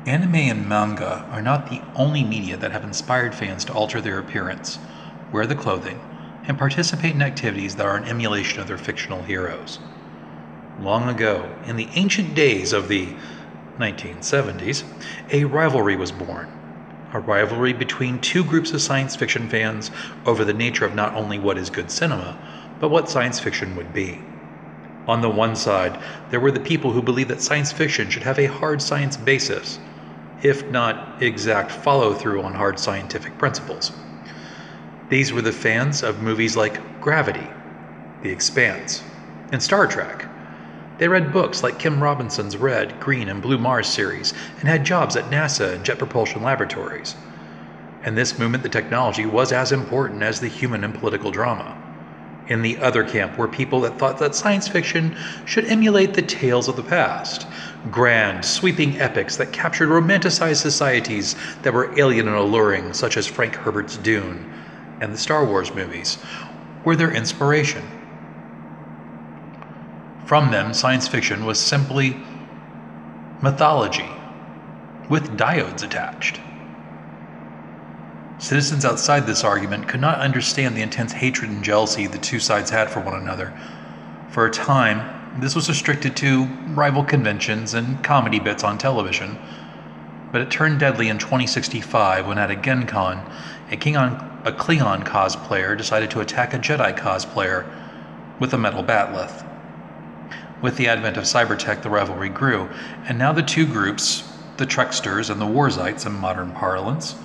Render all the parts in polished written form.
Anime and manga are not the only media that have inspired fans to alter their appearance, wear the clothing, and participate in activities that are an emulation of their fictional heroes. Long ago, in the ancient days of the 1970s, a rivalry was born. A rivalry between two groups of science fiction fans over the nature of not only what is good cinema, but what science fiction would be. On the one side, there were the people who believed that science fiction should have a hard science basis, if not exact follow-through on hard scientific principles. These were the fans of movies like Gravity, The Expanse, and Star Trek. They read books like Kim Robinson's Red, Green, and Blue Mars series and had jobs at NASA and Jet Propulsion Laboratories. In this movement, the technology was as important as the human and political drama. In the other camp were people that thought that science fiction should emulate the tales of the past, grand, sweeping epics that captured romanticized societies that were alien and alluring, such as Frank Herbert's Dune and the Star Wars movies, were their inspiration. From them, science fiction was simply mythology, with diodes attached. Citizens outside this argument could not understand the intense hatred and jealousy the two sides had for one another. For a time, this was restricted to rival conventions and comedy bits on television, but it turned deadly in 2065 when at a Gen-Con, a Klingon cosplayer decided to attack a Jedi cosplayer with a metal bat'leth. With the advent of cybertech, the rivalry grew, and now the two groups, the Treksters and the Warzites in modern parlance,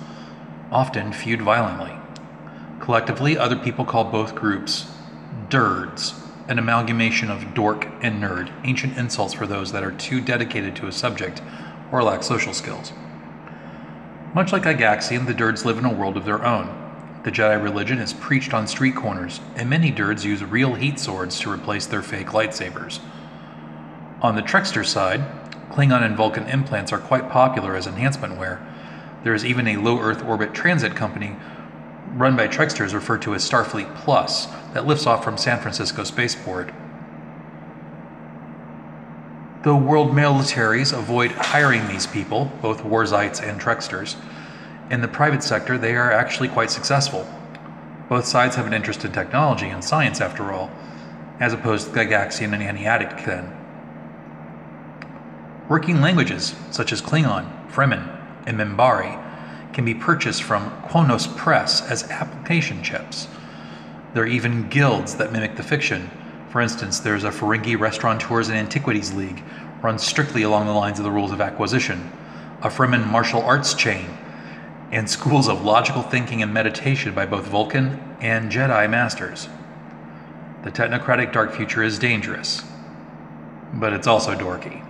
often feud violently. Collectively, other people call both groups DERDS, an amalgamation of dork and nerd, ancient insults for those that are too dedicated to a subject or lack social skills. Much like Gygaxian, the DERDS live in a world of their own. The Jedi religion is preached on street corners, and many DERDS use real heat swords to replace their fake lightsabers. On the Trekster side, Klingon and Vulcan implants are quite popular as enhancement wear. There is even a low Earth orbit transit company run by Treksters referred to as Starfleet Plus that lifts off from San Francisco Spaceport. Though world militaries avoid hiring these people, both Warzites and Treksters, in the private sector they are actually quite successful. Both sides have an interest in technology and science after all, as opposed to Gygaxian and Asiatic then. Working languages such as Klingon, Fremen, and Minbari can be purchased from Kronos Press as application chips. There are even guilds that mimic the fiction. For instance, there's a Ferengi Restaurateurs and Antiquities League, run strictly along the lines of the rules of acquisition, a Fremen martial arts chain, and schools of logical thinking and meditation by both Vulcan and Jedi masters. The technocratic dark future is dangerous, but it's also dorky.